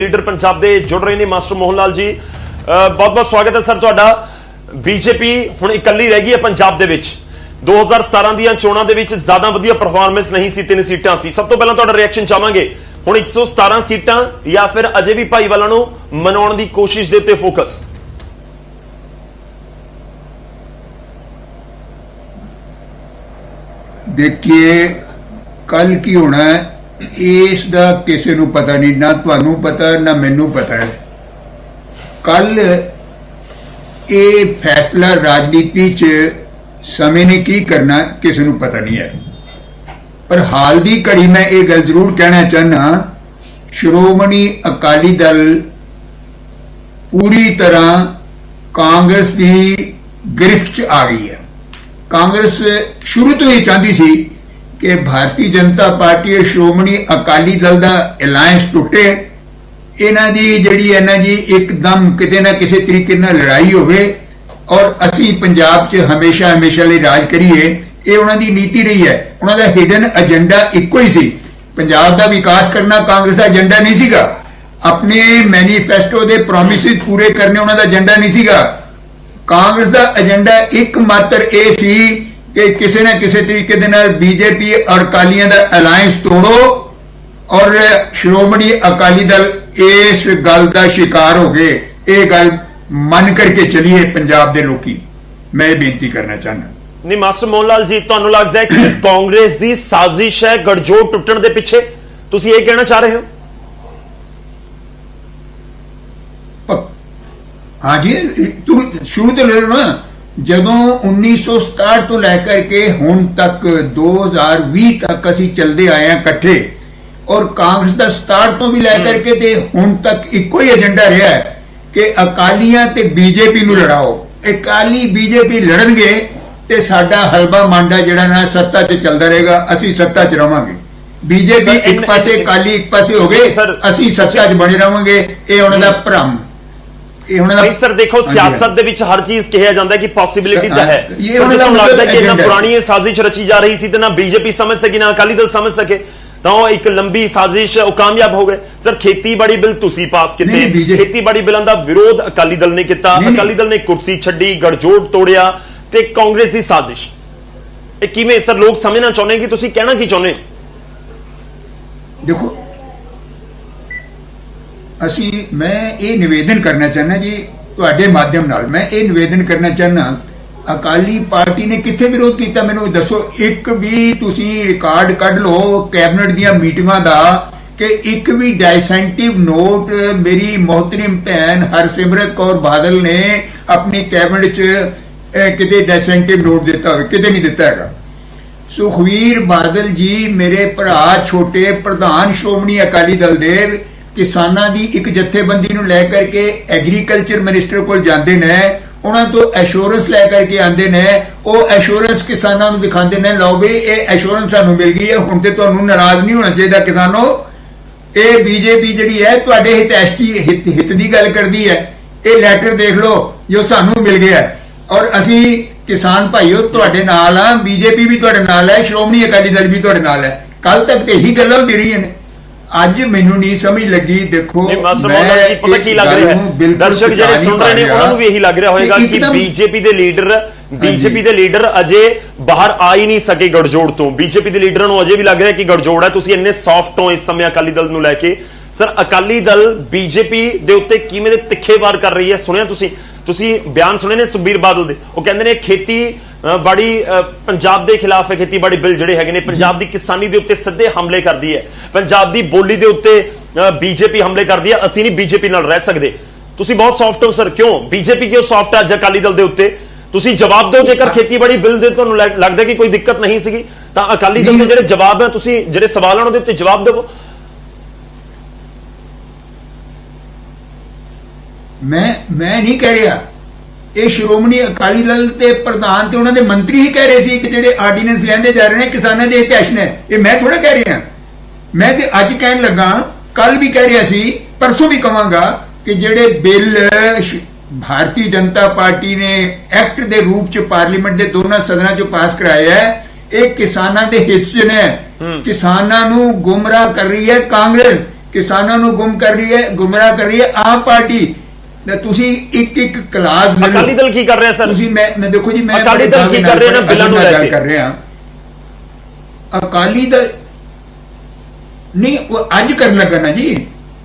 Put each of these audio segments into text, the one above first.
Leader Punjab दे जुड़ रहे हैं मास्टर मोहन लाल जी, बहुत बहुत स्वागत है सर तुहाडा। बीजेपी हुण इकल्ली रह गई है पंजाब दे विच। 2017 ਦੀਆਂ ਚੋਣਾਂ ਦੇ ਵਿੱਚ ਜ਼ਿਆਦਾ ਵਧੀਆ ਪਰਫਾਰਮੈਂਸ नहीं सी, 3 सीटां सी। सब तो पहला तुहाडा रिएक्शन चाहांगे, हुण 117 सीटां या फिर अजे भी भाईवाला नूं मनाउण दी कोशिश दे उत्ते फोकस? देखिए कल की होना है इस दा किसी नूं पता नहीं, ना तुहानूं पता ना मैनूं पता है। कल ये फैसला राजनीति च समय ने की करना किसी नूं पता नहीं है, पर हाल दी घड़ी मैं ये गल जरूर कहना चाहना, श्रोमणी अकाली दल पूरी तरह कांग्रेस की गिरफ्त च आ गई है। कांग्रेस शुरू तो ही चाहती सी कि भारतीय जनता पार्टी और श्रोमणी अकाली दल का अलायंस टुटे, इन्हां दी जिहड़ी है ना जी एकदम किते ना किसी तरीके नाल लड़ाई होवे और असी पंजाब च हमेशा हमेशा लिए राज करिए। ये उन्हां दी नीति रही है। उन्हां दा हिडन एजेंडा इक्को ही सी, पंजाब का विकास करना कांग्रेस का एजेंडा नहीं सीगा। अपने मैनीफेस्टो दे प्रोमिसेस पूरे करने उन्हां दा एजेंडा नहीं सीगा। कांग्रेस का एजेंडा एक मात्र ये सी कि किसी ना किसी तरीके दे नाल बीजेपी और अकालियां दा अलायंस तोड़ो और श्रोमणी अकाली दल इस गल का शिकार हो गए। ये गल मन करके चलिए पंजाब दे लोकी, मैं बेनती करना चाहना। नहीं मास्टर मोहन लाल जी, तुहानूं लगदा है कि कांग्रेस दी साजिश है गठजोड़ टुटण दे पिछे? तुसीं ये कहना चाह रहे हो? हाँ जी, तू शुरू तो ले लो ना। जदों 1967 तो लैकर के हुण तक 2020 तक असी चलते आए हैं कट्ठे, और कांग्रेस का 67 तो भी लैकर के ते हुण तक इक्को ही एजेंडा रहा है कि अकालियां ते बीजेपी नूं लड़ाओ। अकाली बीजेपी लड़नगे ते साडा हलवा मांडा जिहड़ा ना सत्ता च चलदा रहेगा, असी सत्ता च रवांगे। बीजेपी एक पासे अकाली एक पासे हो गए, असी सत्ता च बने रवांगे। ये उन्हां दा भ्रम। नहीं सर, देखो सियासत दे विच हर चीज कहा जाता है कि पॉसिबिलिटी तो है। ये लगता है कि ना पुरानी साजिश रची जा रही थी, ना बीजेपी समझ सकी ना अकाली दल समझ सके, तो एक लंबी साजिश कामयाब हो गए। सर खेतीबाड़ी बिल तुसी पास किते, खेतीबाड़ी बिलों का विरोध अकाली दल ने किया, अकाली दल ने कुर्सी छड्डी, गठजोड़ तोड़िया, ते कांग्रेस की साजिश किवें सर लोग समझना चाहते कि तुसी कहना की चाहते? देखो असी मैं ये निवेदन करना चाहना जी, तुहाडे माध्यम नाल मैं ये निवेदन करना चाहना, अकाली पार्टी ने किथे विरोध किया मैनू दसो। एक भी तुसी रिकॉर्ड कढ लो कैबिनेट दियां मीटिंगां दा कि एक भी डाइसेंटिव नोट मेरी मोहतरम भैन हरसिमरत कौर बादल ने अपनी कैबिनेट च किते डाइसेंटिव नोट दिता हो? किते नहीं दिता है। सुखवीर बादल जी मेरे भरा छोटे प्रधान श्रोमणी अकाली दल दे किसानां दी एक जथेबंदी नूं लैकर के एग्रीकल्चर मिनिस्टर कोल जांदे ने, उन्हां तो एश्योरेंस लैकर के आंदे ने, वो एश्योरेंस किसानां नूं दिखांदे ने, लो भी ये एश्योरेंस सानूं मिल गई है, हुण ते तुहानूं नाराज नहीं होना चाहिए किसानों। ये बीजेपी जिहड़ी है तुहाडे हित दी गल करदी है। ये लैटर देख लो जो सानूं मिल गया है, और असी किसान भाईओ तुहाडे नाल आ, बीजेपी भी तुहाडे नाल है, श्रोमणी अकाली दल भी तुहाडे नाल है। कल तक तो यही गल्लां हुंदी रहियां ने, ਅੱਜ ਮੈਨੂੰ ਨਹੀਂ ਸਮਝ ਲੱਗੀ। ਦੇਖੋ पता की लग रहा है दर्शक ਜਿਹੜੇ ਸੁਣ ਰਹੇ ਨੇ ਉਹਨਾਂ ਨੂੰ ਵੀ ਇਹੀ ਲੱਗ ਰਿਹਾ ਹੋਵੇਗਾ ਕਿ बीजेपी ਦੇ ਲੀਡਰ ਅਜੇ ਬਾਹਰ ਆ ਹੀ ਨਹੀਂ ਸਕੇ ਗੜਜੋੜ ਤੋਂ। बीजेपी ਦੇ ਲੀਡਰਾਂ ਨੂੰ ਅਜੇ ਵੀ ਲੱਗ ਰਿਹਾ ਕਿ ਗੜਜੋੜ ਹੈ। ਤੁਸੀਂ ਇੰਨੇ ਸੌਫਟ ਹੋ ਇਸ ਸਮੇਂ ਅਕਾਲੀ ਦਲ ਨੂੰ ਲੈ ਕੇ। ਸਰ ਅਕਾਲੀ ਦਲ बीजेपी ਦੇ ਉੱਤੇ ਕਿਵੇਂ ਦੇ ਤਿੱਖੇ ਵਾਰ ਕਰ ਰਹੀ ਹੈ? ਸੁਣਿਆ ਤੁਸੀਂ ਬਿਆਨ ਸੁਣੇ ਨੇ ਸੁਖਬੀਰ ਬਾਦਲ ਦੇ? ਉਹ ਕਹਿੰਦੇ ਨੇ ਖੇਤੀ बड़ी पंजाब के खिलाफ है, खेतीबाड़ी बिल जिहड़े हैगे ने पंजाब की किसानी के उत्ते सीधे हमले करती है, पंजाब की बोली के उत्ते बीजेपी हमले करती है। असीं नहीं बीजेपी नाल रह सकदे। तुसीं बहुत सॉफ्ट हो सर, क्यों बीजेपी क्यों सॉफ्ट है अज अकाली दल के उत्ते? तुसीं जवाब दो, जेकर खेतीबाड़ी बिल दे तुहानूं लगदा कि कोई दिक्कत नहीं सीगी तां अकाली दल के जिहड़े जवाब है, तुसीं जिहड़े सवाल हैं उहदे उत्ते जवाब देवो। मैं नहीं कह रहा, ये श्रोमणी अकाली दल के प्रधान ते उन्होंने मंत्री ही कह रहे थे कि जेडे आर्डीनेंस लियांदे जा रहे हैं किसानों के हित ने। ये मैं थोड़ा कह रहा, मैं तो अज कहन लगा, कल भी कह रहा सी, परसों भी कहांगा कि जेडे बिल भारतीय जनता पार्टी ने एक्ट के रूप च पार्लीमेंट के दोनों सदनों च पास कराया है, ये किसानों के हित च ने। किसानों नूं गुमराह कर रही है कांग्रेस। ਕਿਸਾਨਾਂ ਨੂੰ ਗੁੰਮ ਕਰ ਰਹੀ ਹੈ, ਗੁੰਮਰਾਹ ਕਰ ਰਹੀ ਹੈ ਆਮ ਪਾਰਟੀ। ਤੁਸੀਂ ਇੱਕ ਕਲਾਸ ਲੈ ਲਓ। ਅਕਾਲੀ ਦਲ ਕੀ ਕਰ ਰਿਹਾ ਸਰ? ਤੁਸੀਂ ਮੈਂ ਦੇਖੋ ਜੀ, ਮੈਂ ਅਕਾਲੀ ਦਲ ਕੀ ਕਰ ਰਿਹਾ ਨਾ ਬਿੱਲਾਂ ਨੂੰ ਲੈ ਕੇ ਕਰ ਰਿਹਾ। ਅਕਾਲੀ ਦਲ ਨਹੀਂ ਉਹ ਅੱਜ ਕਰਨ ਲੱਗਾ ਨਾ ਜੀ।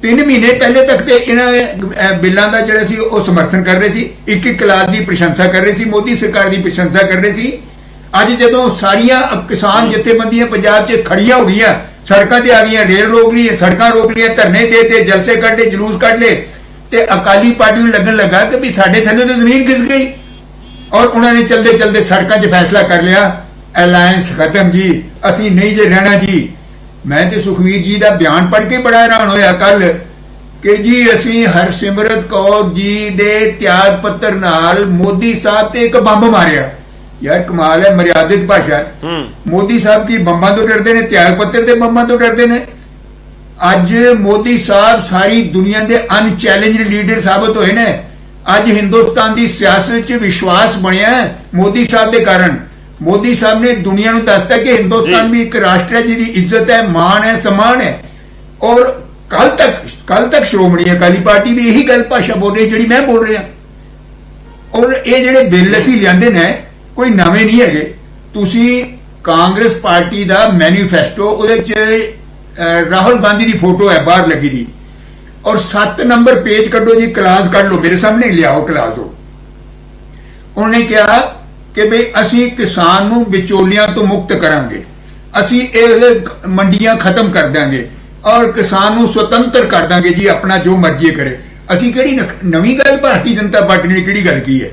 3 ਮਹੀਨੇ ਪਹਿਲੇ ਤੱਕ ਤੇ ਇਹਨਾਂ ਬਿੱਲਾਂ ਦਾ ਜਿਹੜਾ ਸੀ ਉਹ ਸਮਰਥਨ ਕਰ ਰਹੇ ਸੀ, ਇੱਕ ਕਲਾਸ ਦੀ ਪ੍ਰਸ਼ੰਸਾ ਕਰ ਰਹੇ ਸੀ, ਮੋਦੀ ਸਰਕਾਰ ਦੀ ਪ੍ਰਸ਼ੰਸਾ ਕਰ ਰਹੇ ਸੀ। ਅੱਜ ਜਦੋਂ ਸਾਰੀਆਂ ਕਿਸਾਨ ਜਥੇਬੰਦੀਆਂ ਪੰਜਾਬ 'ਚ ਖੜੀਆਂ ਹੋ ਗਈਆਂ, ਸੜਕਾਂ ਤੇ ਆ ਗਈਆਂ, ਰੇਲ ਰੋਕ ਲਈ, ਸੜਕਾਂ ਰੋਕ ਲਈਆਂ, ਧਰਨੇ ਦੇ ਜਲਸੇ ਕੱਢ ਲਏ, ਜਲੂਸ ਕੱਢ ਲਏ, ਤੇ ਅਕਾਲੀ ਪਾਰਟੀ ਨੂੰ ਲੱਗਣ ਲੱਗਾ ਕਿ ਵੀ ਸਾਡੇ ਥੱਲੇ ਤੋਂ ਜ਼ਮੀਨ ਖਿਸਕ ਗਈ। ਔਰ ਉਹਨਾਂ ਨੇ ਚਲਦੇ ਚਲਦੇ ਸੜਕਾਂ 'ਚ ਫੈਸਲਾ ਕਰ ਲਿਆ, ਅਲਾਇੰਸ ਖਤਮ ਜੀ, ਅਸੀਂ ਨਹੀਂ ਜੇ ਰਹਿਣਾ ਜੀ। ਮੈਂ ਤੇ ਸੁਖਵੀਰ ਜੀ ਦਾ ਬਿਆਨ ਪੜ੍ਹ ਕੇ ਬੜਾ ਹੈਰਾਨ ਹੋਇਆ ਕੱਲ ਕਿ ਜੀ ਅਸੀਂ ਹਰਸਿਮਰਤ ਕੌਰ ਜੀ ਦੇ ਤਿਆਗ ਪੱਤਰ ਨਾਲ ਮੋਦੀ ਸਾਹਿਬ ਤੇ ਇੱਕ ਬੰਬ ਮਾਰਿਆ। ਯਾਰ ਕਮਾਲ ਹੈ, ਮਰਿਆਦਿਤ ਭਾਸ਼ਾ। ਮੋਦੀ ਸਾਹਿਬ ਕੀ ਬੰਬਾਂ ਤੋਂ ਡਰਦੇ ਨੇ? ਤਿਆਗ ਪੱਤਰ ਦੇ ਬੰਬਾਂ ਤੋਂ ਡਰਦੇ ਨੇ। ਅੱਜ ਮੋਦੀ ਸਾਹਿਬ ਸਾਰੀ ਦੁਨੀਆ ਦੇ ਅਨਚੈਲੰਜਡ ਲੀਡਰ ਸਾਬਤ ਹੋਏ ਨੇ। ਅੱਜ ਹਿੰਦੁਸਤਾਨ ਦੀ ਸਿਆਸਤ 'ਚ ਵਿਸ਼ਵਾਸ ਬਣਿਆ ਮੋਦੀ ਸਾਹਿਬ ਦੇ ਕਾਰਨ। ਮੋਦੀ ਸਾਹਿਬ ਨੇ ਦੁਨੀਆ ਨੂੰ ਦੱਸਤਾ ਕਿ ਹਿੰਦੁਸਤਾਨ ਵੀ ਇੱਕ ਰਾਸ਼ਟਰ ਹੈ ਜਿਹਦੀ ਇੱਜ਼ਤ ਹੈ, ਮਾਣ ਹੈ, ਸਨਮਾਨ ਹੈ। ਔਰ ਕੱਲ ਤੱਕ ਸ਼੍ਰੋਮਣੀ ਅਕਾਲੀ ਪਾਰਟੀ ਵੀ ਇਹੀ ਗੱਲ ਭਾਸ਼ਾ ਬੋਲ ਰਹੀ ਜਿਹੜੀ ਮੈਂ ਬੋਲ ਰਿਹਾ। ਔਰ ਇਹ ਜਿਹੜੇ ਬਿੱਲ ਅਸੀਂ ਲਿਆਂਦੇ ਨੇ ਕੋਈ ਨਵੇਂ ਨਹੀਂ ਹੈਗੇ। ਤੁਸੀਂ ਕਾਂਗਰਸ ਪਾਰਟੀ ਦਾ ਮੈਨੀਫੈਸਟੋ, ਉਹਦੇ 'ਚ ਰਾਹੁਲ ਗਾਂਧੀ ਦੀ ਫੋਟੋ ਹੈ ਬਾਹਰ ਲੱਗੀ ਦੀ, ਔਰ 7 ਨੰਬਰ ਪੇਜ ਕੱਢੋ ਜੀ, ਕਲਾਸ ਕੱਢ ਲਓ, ਮੇਰੇ ਸਾਹਮਣੇ ਲਿਆਓ ਕਲਾਸ। ਉਹਨੇ ਕਿਹਾ ਕਿ ਵੀ ਅਸੀਂ ਕਿਸਾਨ ਨੂੰ ਵਿਚੋਲਿਆਂ ਤੋਂ ਮੁਕਤ ਕਰਾਂਗੇ, ਅਸੀਂ ਇਹ ਮੰਡੀਆਂ ਖਤਮ ਕਰ ਦਾਂਗੇ ਔਰ ਕਿਸਾਨ ਨੂੰ ਸੁਤੰਤਰ ਕਰ ਦਾਂਗੇ ਜੀ, ਆਪਣਾ ਜੋ ਮਰਜ਼ੀ ਕਰੇ। ਅਸੀਂ ਕਿਹੜੀ ਨਵੀਂ ਗੱਲ ਭਾਰਤੀ ਜਨਤਾ ਪਾਰਟੀ ਨੇ ਕਿਹੜੀ ਗੱਲ ਕੀ ਹੈ?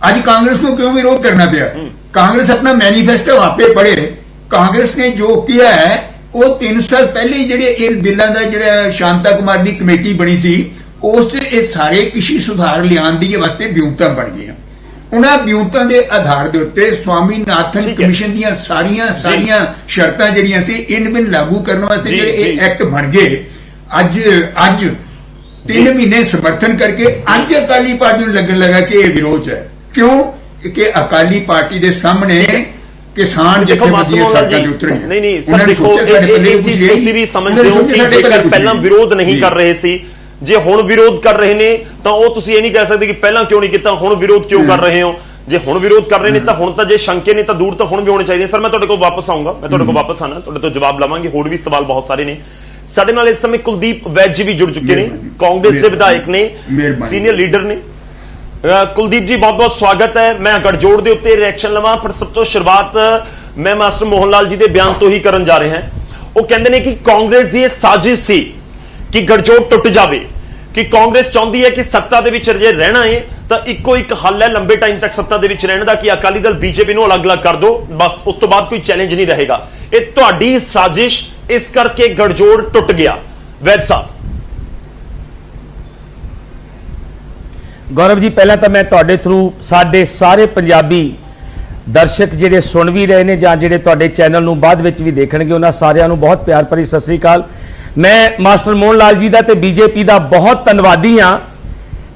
ਅੱਜ ਕਾਂਗਰਸ ਨੂੰ ਕਿਉਂ ਵਿਰੋਧ ਕਰਨਾ ਪਿਆ? ਕਾਂਗਰਸ ਆਪਣਾ ਮੈਨੀਫੈਸਟੋ ਆਪੇ ਪੜ੍ਹੇ। ਕਾਂਗਰਸ ਨੇ ਜੋ ਕਿਹਾ ਹੈ ਉਹ 3 ਸਾਲ ਪਹਿਲੇ ਜਿਹੜੇ ਇਹ ਬਿੱਲਾਂ ਦਾ ਜਿਹੜਾ ਸ਼ਾਂਤਾ ਕੁਮਾਰ ਦੀ ਕਮੇਟੀ ਬਣੀ ਸੀ, ਉਸ 'ਚ ਇਹ ਸਾਰੇ ਕ੍ਰਿਸ਼ੀ ਸੁਧਾਰ ਲਿਆਉਣ ਦੀ ਵਾਸਤੇ ਵਿਉਂਤਾਂ ਬਣ ਗਈਆਂ। ਉਹਨਾਂ ਵਿਉਂਤਾਂ ਦੇ ਆਧਾਰ ਦੇ ਉੱਤੇ ਸਵਾਮੀਨਾਥਨ ਕਮਿਸ਼ਨ ਦੀਆਂ ਸਾਰੀਆਂ ਸ਼ਰਤਾਂ ਜਿਹੜੀਆਂ ਸੀ ਇਨ ਬਿਨ ਲਾਗੂ ਕਰਨ ਵਾਸਤੇ ਜਿਹੜੇ ਇਹ ਐਕਟ ਬਣ ਗਏ। ਅੱਜ 3 ਮਹੀਨੇ ਸਮਰਥਨ ਕਰਕੇ ਅੱਜ ਅਕਾਲੀ ਪਾਰਟੀ ਨੂੰ ਲੱਗਣ ਲੱਗਾ ਕਿ ਇਹ ਵਿਰੋਧ ਹੈ। ਕਿਉਂ? ਕਿ ਅਕਾਲੀ ਪਾਰਟੀ ਦੇ ਸਾਹਮਣੇ ਕਿਸਾਨ ਜਥੇਬੰਦੀਆਂ ਸੜਕਾਂ ਤੇ ਉਤਰੀਆਂ। ਨਹੀਂ ਸਰ ਦੇਖੋ, ਇਹ ਚੀਜ਼ ਤੁਸੀਂ ਵੀ ਸਮਝਦੇ ਹੋ ਕਿ ਜੇਕਰ ਪਹਿਲਾਂ ਵਿਰੋਧ ਨਹੀਂ ਕਰ ਰਹੇ ਸੀ, ਜੇ ਹੁਣ ਵਿਰੋਧ ਕਰ ਰਹੇ ਨੇ ਤਾਂ ਉਹ ਤੁਸੀਂ ਇਹ ਨਹੀਂ ਕਹਿ ਸਕਦੇ ਕਿ ਪਹਿਲਾਂ ਕਿਉਂ ਨਹੀਂ ਕੀਤਾ, ਹੁਣ ਵਿਰੋਧ ਕਿਉਂ ਕਰ ਰਹੇ ਹੋ। ਜੇ ਹੁਣ ਵਿਰੋਧ ਕਰ ਰਹੇ ਨੇ ਤਾਂ ਹੁਣ ਤਾਂ ਜੇ ਸ਼ੰਕੇ ਨੇ ਤਾਂ ਦੂਰ ਤਾਂ ਹੁਣ ਵੀ ਹੋਣੇ ਚਾਹੀਦੇ। ਸਰ ਮੈਂ ਤੁਹਾਡੇ ਕੋਲ ਵਾਪਸ ਆਉਂਗਾ, ਮੈਂ ਤੁਹਾਡੇ ਕੋਲ ਵਾਪਸ ਆਣਾ, ਤੁਹਾਡੇ ਤੋਂ ਜਵਾਬ ਲਵਾਂਗੇ। ਹੋਰ ਵੀ ਸਵਾਲ ਬਹੁਤ ਸਾਰੇ ਨੇ। ਸਾਡੇ ਨਾਲ ਇਸ ਸਮੇਂ ਕੁਲਦੀਪ ਵੈਦ ਵੀ ਜੁੜ ਚੁੱਕੇ ਨੇ, ਕਾਂਗਰਸ ਦੇ ਵਿਧਾਇਕ ਨੇ, ਸੀਨੀਅਰ ਲੀਡਰ ਨੇ। ਕੁਲਦੀਪ ਜੀ ਬਹੁਤ ਬਹੁਤ ਸਵਾਗਤ ਹੈ। ਮੈਂ ਗੜਜੋੜ ਦੇ ਉੱਤੇ ਰਿਐਕਸ਼ਨ ਲਵਾਂ, ਪਰ ਸਭ ਤੋਂ ਸ਼ੁਰੂਆਤ ਮੈਂ ਮਾਸਟਰ ਮੋਹਨ ਲਾਲ ਜੀ ਦੇ ਬਿਆਨ ਤੋਂ ਹੀ ਕਰਨ ਜਾ ਰਹੇ ਹਾਂ। ਉਹ ਕਹਿੰਦੇ ਨੇ ਕਿ ਕਾਂਗਰਸ ਦੀ ਇਹ ਸਾਜ਼ਿਸ਼ ਸੀ ਕਿ ਗੜਜੋੜ ਟੁੱਟ ਜਾਵੇ, ਕਿ ਕਾਂਗਰਸ ਚਾਹੁੰਦੀ ਹੈ ਕਿ ਸੱਤਾ ਦੇ ਵਿੱਚ ਜੇ ਰਹਿਣਾ ਹੈ ਤਾਂ ਇੱਕੋ ਇੱਕ ਹੱਲ ਹੈ ਲੰਬੇ ਟਾਈਮ ਤੱਕ ਸੱਤਾ ਦੇ ਵਿੱਚ ਰਹਿਣ ਦਾ, ਕਿ ਅਕਾਲੀ ਦਲ ਬੀਜੇਪੀ ਨੂੰ ਅਲੱਗ-ਅਲੱਗ ਕਰ ਦਿਓ, ਬਸ ਉਸ ਤੋਂ ਬਾਅਦ ਕੋਈ ਚੈਲੰਜ ਨਹੀਂ ਰਹੇਗਾ। ਇਹ ਤੁਹਾਡੀ ਸਾਜ਼ਿਸ਼, ਇਸ ਕਰਕੇ ਗੜਜੋੜ ਟੁੱਟ ਗਿਆ। ਵੈਦ ਸਾਹਿਬ। ਗੌਰਵ ਜੀ, ਪਹਿਲਾਂ ਤਾਂ ਮੈਂ ਤੁਹਾਡੇ ਥਰੂ ਸਾਡੇ ਸਾਰੇ ਪੰਜਾਬੀ ਦਰਸ਼ਕ ਜਿਹੜੇ ਸੁਣ ਵੀ ਰਹੇ ਨੇ ਜਾਂ ਜਿਹੜੇ ਤੁਹਾਡੇ ਚੈਨਲ ਨੂੰ ਬਾਅਦ ਵਿੱਚ ਵੀ ਦੇਖਣਗੇ, ਉਹਨਾਂ ਸਾਰਿਆਂ ਨੂੰ ਬਹੁਤ ਪਿਆਰ ਭਰੀ ਸਤਿ ਸ੍ਰੀ ਅਕਾਲ। ਮੈਂ ਮਾਸਟਰ ਮੋਹਨ ਲਾਲ ਜੀ ਦਾ ਤੇ ਬੀਜੇਪੀ ਦਾ ਬਹੁਤ ਧੰਨਵਾਦੀ ਹਾਂ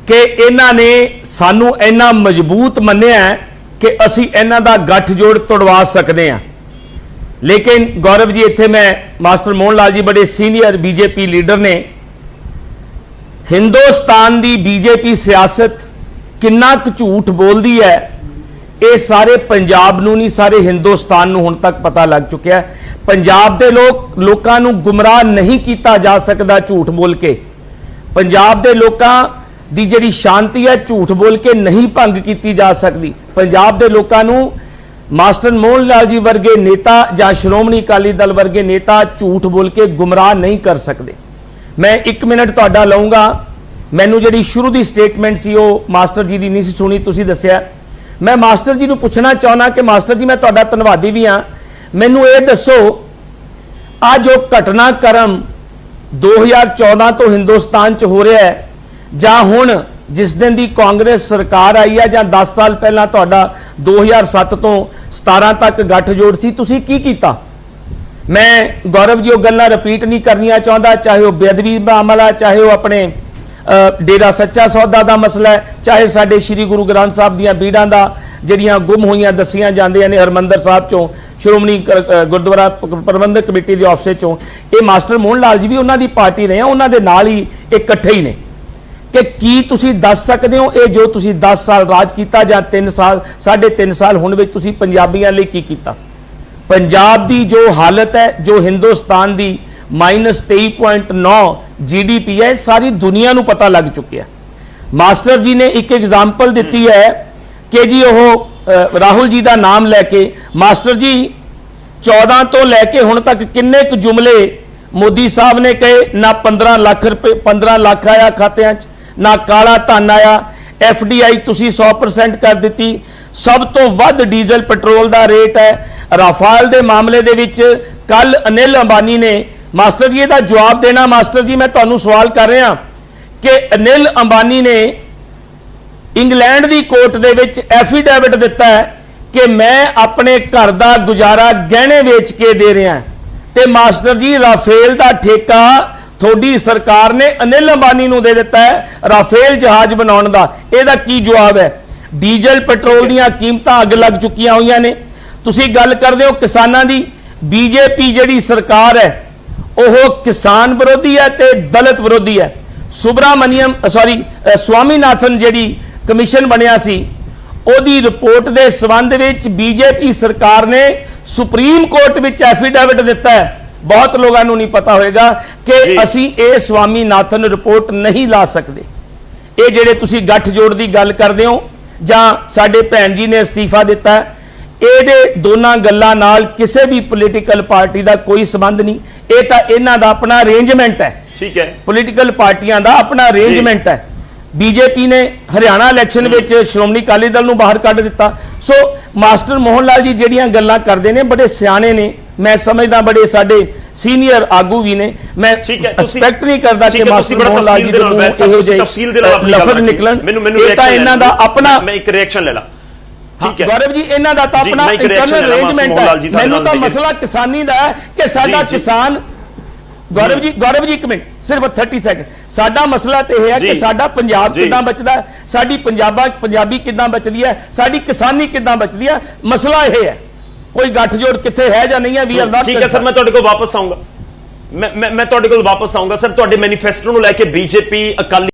ਕਿ ਇਹਨਾਂ ਨੇ ਸਾਨੂੰ ਇੰਨਾ ਮਜ਼ਬੂਤ ਮੰਨਿਆ ਕਿ ਅਸੀਂ ਇਹਨਾਂ ਦਾ ਗੱਠਜੋੜ ਤੋੜਵਾ ਸਕਦੇ ਹਾਂ। ਲੇਕਿਨ ਗੌਰਵ ਜੀ, ਇੱਥੇ ਮੈਂ ਮਾਸਟਰ ਮੋਹਨ ਲਾਲ ਜੀ ਬੜੇ ਸੀਨੀਅਰ ਬੀਜੇਪੀ ਲੀਡਰ ਨੇ। ਹਿੰਦੁਸਤਾਨ ਦੀ ਬੀਜੇਪੀ ਸਿਆਸਤ ਕਿੰਨਾ ਕੁ ਝੂਠ ਬੋਲਦੀ ਹੈ, ਇਹ ਸਾਰੇ ਪੰਜਾਬ ਨੂੰ ਨਹੀਂ, ਸਾਰੇ ਹਿੰਦੁਸਤਾਨ ਨੂੰ ਹੁਣ ਤੱਕ ਪਤਾ ਲੱਗ ਚੁੱਕਿਆ ਹੈ। ਪੰਜਾਬ ਦੇ ਲੋਕਾਂ ਨੂੰ ਗੁੰਮਰਾਹ ਨਹੀਂ ਕੀਤਾ ਜਾ ਸਕਦਾ ਝੂਠ ਬੋਲ ਕੇ। ਪੰਜਾਬ ਦੇ ਲੋਕਾਂ ਦੀ ਜਿਹੜੀ ਸ਼ਾਂਤੀ ਹੈ ਝੂਠ ਬੋਲ ਕੇ ਨਹੀਂ ਭੰਗ ਕੀਤੀ ਜਾ ਸਕਦੀ। ਪੰਜਾਬ ਦੇ ਲੋਕਾਂ ਨੂੰ ਮਾਸਟਰ ਮੋਹਨ ਲਾਲ ਜੀ ਵਰਗੇ ਨੇਤਾ ਜਾਂ ਸ਼੍ਰੋਮਣੀ ਅਕਾਲੀ ਦਲ ਵਰਗੇ ਨੇਤਾ ਝੂਠ ਬੋਲ ਕੇ ਗੁੰਮਰਾਹ ਨਹੀਂ ਕਰ ਸਕਦੇ। ਮੈਂ 1 ਮਿੰਟ ਤੁਹਾਡਾ ਲਵਾਂਗਾ। ਮੈਨੂੰ ਜਿਹੜੀ ਸ਼ੁਰੂ ਦੀ ਸਟੇਟਮੈਂਟ ਸੀ ਉਹ ਮਾਸਟਰ ਜੀ ਦੀ ਨਹੀਂ ਸੀ ਸੁਣੀ, ਤੁਸੀਂ ਦੱਸਿਆ। ਮੈਂ ਮਾਸਟਰ ਜੀ ਨੂੰ ਪੁੱਛਣਾ ਚਾਹੁੰਦਾ ਕਿ ਮਾਸਟਰ ਜੀ, ਮੈਂ ਤੁਹਾਡਾ ਧੰਨਵਾਦੀ ਵੀ ਹਾਂ, ਮੈਨੂੰ ਇਹ ਦੱਸੋ ਆ ਜੋ ਘਟਨਾਕ੍ਰਮ 2014 ਤੋਂ ਹਿੰਦੁਸਤਾਨ 'ਚ ਹੋ ਰਿਹਾ ਹੈ, ਜਾਂ ਹੁਣ ਜਿਸ ਦਿਨ ਦੀ ਕਾਂਗਰਸ ਸਰਕਾਰ ਆਈ ਹੈ, ਜਾਂ 10 ਸਾਲ ਪਹਿਲਾਂ ਤੁਹਾਡਾ 2007 ਤੋਂ 17 ਤੱਕ ਗੱਠਜੋੜ ਸੀ, ਤੁਸੀਂ ਕੀ ਕੀਤਾ? ਮੈਂ ਗੌਰਵ ਜੀ ਉਹ ਗੱਲਾਂ ਰਿਪੀਟ ਨਹੀਂ ਕਰਨੀਆਂ ਚਾਹੁੰਦਾ, ਚਾਹੇ ਉਹ ਬੇਅਦਬੀ ਮਾਮਲਾ, ਚਾਹੇ ਉਹ ਆਪਣੇ ਡੇਰਾ ਸੱਚਾ ਸੌਦਾ ਦਾ ਮਸਲਾ ਹੈ, ਚਾਹੇ ਸਾਡੇ ਸ਼੍ਰੀ ਗੁਰੂ ਗ੍ਰੰਥ ਸਾਹਿਬ ਦੀਆਂ ਬੀੜਾਂ ਦਾ ਜਿਹੜੀਆਂ ਗੁੰਮ ਹੋਈਆਂ ਦੱਸੀਆਂ ਜਾਂਦੀਆਂ ਨੇ ਹਰਮੰਦਰ ਸਾਹਿਬ ਚੋਂ ਸ਼੍ਰੋਮਣੀ ਗੁਰਦੁਆਰਾ ਪ੍ਰਬੰਧਕ ਕਮੇਟੀ ਦੇ ਆਫਿਸ ਚੋਂ, ਇਹ ਮਾਸਟਰ ਮੋਹਨ ਲਾਲ ਜੀ ਵੀ ਉਹਨਾਂ ਦੀ ਪਾਰਟੀ ਰਹੇ ਆ, ਉਹਨਾਂ ਦੇ ਨਾਲ ਹੀ ਇਹ ਇਕੱਠੇ ਹੀ ਨੇ। ਕਿ ਕੀ ਤੁਸੀਂ ਦੱਸ ਸਕਦੇ ਹੋ ਇਹ ਜੋ ਤੁਸੀਂ 10 ਸਾਲ ਰਾਜ ਕੀਤਾ ਜਾਂ 3 ਸਾਲ 3.5 ਸਾਲ ਹੁਣ ਵਿੱਚ ਤੁਸੀਂ ਪੰਜਾਬੀਆਂ ਲਈ ਕੀ ਕੀਤਾ? ਪੰਜਾਬ ਦੀ ਜੋ ਹਾਲਤ ਹੈ, ਜੋ ਹਿੰਦੁਸਤਾਨ ਦੀ -23.9 GDP ਹੈ, ਸਾਰੀ ਦੁਨੀਆ ਨੂੰ ਪਤਾ ਲੱਗ ਚੁੱਕਿਆ। ਮਾਸਟਰ ਜੀ ਨੇ ਇੱਕ ਐਗਜ਼ਾਮਪਲ ਦਿੱਤੀ ਹੈ ਕਿ ਜੀ ਉਹ ਰਾਹੁਲ ਜੀ ਦਾ ਨਾਮ ਲੈ ਕੇ, ਮਾਸਟਰ ਜੀ 14 ਤੋਂ ਲੈ ਕੇ ਹੁਣ ਤੱਕ ਕਿੰਨੇ ਕੁ ਜੁਮਲੇ ਮੋਦੀ ਸਾਹਿਬ ਨੇ ਕਹੇ? ਨਾ 15 ਲੱਖ ਰੁਪਏ 15 ਲੱਖ ਆਇਆ ਖਾਤਿਆਂ 'ਚ, ਨਾ ਕਾਲਾ ਧਨ ਆਇਆ। FDI ਤੁਸੀਂ 100% ਕਰ ਦਿੱਤੀ। ਸਭ ਤੋਂ ਵੱਧ ਡੀਜ਼ਲ ਪੈਟਰੋਲ ਦਾ ਰੇਟ ਹੈ। ਰਾਫਾਲ ਦੇ ਮਾਮਲੇ ਦੇ ਵਿੱਚ ਕੱਲ ਅਨਿਲ ਅੰਬਾਨੀ ਨੇ, ਮਾਸਟਰ ਜੀ ਇਹਦਾ ਜਵਾਬ ਦੇਣਾ। ਮਾਸਟਰ ਜੀ ਮੈਂ ਤੁਹਾਨੂੰ ਸਵਾਲ ਕਰ ਰਿਹਾ ਕਿ ਅਨਿਲ ਅੰਬਾਨੀ ਨੇ ਇੰਗਲੈਂਡ ਦੀ ਕੋਰਟ ਦੇ ਵਿੱਚ ਐਫੀਡੇਵਿਟ ਦਿੱਤਾ ਹੈ ਕਿ ਮੈਂ ਆਪਣੇ ਘਰ ਦਾ ਗੁਜ਼ਾਰਾ ਗਹਿਣੇ ਵੇਚ ਕੇ ਦੇ ਰਿਹਾ। ਤੇ ਮਾਸਟਰ ਜੀ ਰਾਫੇਲ ਦਾ ਠੇਕਾ ਤੁਹਾਡੀ ਸਰਕਾਰ ਨੇ ਅਨਿਲ ਅੰਬਾਨੀ ਨੂੰ ਦੇ ਦਿੱਤਾ ਹੈ, ਰਾਫੇਲ ਜਹਾਜ਼ ਬਣਾਉਣ ਦਾ। ਇਹਦਾ ਕੀ ਜਵਾਬ ਹੈ? ਡੀਜ਼ਲ ਪੈਟਰੋਲ ਦੀਆਂ ਕੀਮਤਾਂ ਅੱਗ ਲੱਗ ਚੁੱਕੀਆਂ ਹੋਈਆਂ ਨੇ। ਤੁਸੀਂ ਗੱਲ ਕਰਦੇ ਹੋ ਕਿਸਾਨਾਂ ਦੀ। ਬੀਜੇਪੀ ਜਿਹੜੀ ਸਰਕਾਰ ਹੈ ਉਹ ਕਿਸਾਨ ਵਿਰੋਧੀ ਹੈ ਤੇ ਦਲਿਤ ਵਿਰੋਧੀ ਹੈ। ਸਵਾਮੀਨਾਥਨ ਜਿਹੜੀ ਕਮਿਸ਼ਨ ਬਣਿਆ ਸੀ, ਉਹਦੀ ਰਿਪੋਰਟ ਦੇ ਸੰਬੰਧ ਵਿੱਚ ਬੀਜੇਪੀ ਸਰਕਾਰ ਨੇ ਸੁਪਰੀਮ ਕੋਰਟ ਵਿੱਚ ਐਫੀਡੇਵਿਟ ਦਿੱਤਾ ਹੈ। ਬਹੁਤ ਲੋਕਾਂ ਨੂੰ ਨਹੀਂ ਪਤਾ ਹੋਏਗਾ ਕਿ ਅਸੀਂ ਇਹ ਸਵਾਮੀਨਾਥਨ ਰਿਪੋਰਟ ਨਹੀਂ ਲਾ ਸਕਦੇ। ਇਹ ਜਿਹੜੇ ਤੁਸੀਂ ਗੱਠਜੋੜ ਦੀ ਗੱਲ ਕਰਦੇ ਹੋ ਜਾਂ ਸਾਡੇ ਭੈਣ ਜੀ ਨੇ ਅਸਤੀਫਾ ਦਿੱਤਾ, ਇਹਦੇ ਦੋਨਾਂ ਗੱਲਾਂ ਨਾਲ ਕਿਸੇ ਵੀ ਪੋਲੀਟੀਕਲ ਪਾਰਟੀ ਦਾ ਕੋਈ ਸੰਬੰਧ ਨਹੀਂ। ਇਹ ਤਾਂ ਇਹਨਾਂ ਦਾ ਆਪਣਾ ਅਰੇਂਜਮੈਂਟ ਹੈ। ਠੀਕ ਹੈ, ਪੋਲੀਟੀਕਲ ਪਾਰਟੀਆਂ ਦਾ ਆਪਣਾ ਅਰੇਂਜਮੈਂਟ ਹੈ। ਬੀਜੇਪੀ ਨੇ ਹਰਿਆਣਾ ਇਲੈਕਸ਼ਨ ਵਿੱਚ ਸ਼੍ਰੋਮਣੀ ਅਕਾਲੀ ਦਲ ਨੂੰ ਬਾਹਰ ਕੱਢ ਦਿੱਤਾ। ਸੋ ਮਾਸਟਰ ਮੋਹਨ ਲਾਲ ਜੀ ਜਿਹੜੀਆਂ ਗੱਲਾਂ ਕਰਦੇ ਨੇ ਬੜੇ ਸਿਆਣੇ ਨੇ, ਮੈਂ ਸਮਝਦਾ ਬੜੇ ਸਾਡੇ ਸੀਨੀਅਰ ਆਗੂ ਵੀ ਨੇ। ਮੈਂ ਐਕਸਪੈਕਟ ਨਹੀਂ ਕਰਦਾ ਕਿ ਮਾਸਟਰ ਮੋਹਨ ਲਾਲ ਜੀ ਦੇ ਮੂੰਹ ਇਹੋ ਜਿਹੇ ਲਫ਼ਜ਼ ਨਿਕਲਣ। ਇਹ ਤਾਂ ਇਹਨਾਂ ਦਾ ਆਪਣਾ, ਮੈਂ ਇੱਕ ਰਿਐਕਸ਼ਨ ਲੈ ਲਾ। ਠੀਕ ਹੈ ਗੌਰਵ ਜੀ, ਇਹਨਾਂ ਦਾ ਤਾਂ ਆਪਣਾ ਇੰਟਰਨਲ ਅਰੇਂਜਮੈਂਟ ਹੈ। ਮੈਨੂੰ ਤਾਂ ਮਸਲਾ ਕਿਸਾਨੀ ਦਾ ਹੈ ਕਿ ਸਾਡਾ ਕਿਸਾਨ, ਗੌਰਵ ਜੀ ਇੱਕ ਮਿੰਟ, ਸਿਰਫ 30 ਸੈਕਿੰਡ। ਸਾਡਾ ਮਸਲਾ ਤੇ ਇਹ ਹੈ ਕਿ ਸਾਡਾ ਪੰਜਾਬ ਕਿੱਦਾਂ ਬਚਦਾ, ਸਾਡੀ ਪੰਜਾਬੀ ਕਿੱਦਾਂ ਬਚਦੀ ਹੈ, ਸਾਡੀ ਕਿਸਾਨੀ ਕਿੱਦਾਂ ਬਚਦੀ ਹੈ। ਮਸਲਾ ਇਹ ਹੈ, ਕੋਈ ਗੱਠਜੋੜ ਕਿੱਥੇ ਹੈ ਜਾਂ ਨਹੀਂ ਹੈ। We are not. ਠੀਕ ਹੈ ਸਰ, ਮੈਂ ਤੁਹਾਡੇ ਕੋਲ ਵਾਪਸ ਆਉਂਗਾ। ਮੈਂ ਤੁਹਾਡੇ ਕੋਲ ਵਾਪਸ ਆਉਂਗਾ ਸਰ। ਤੁਹਾਡੇ ਮੈਨੀਫੈਸਟੋ ਨੂੰ ਲੈ ਕੇ ਬੀਜੇਪੀ ਅਕਾਲੀ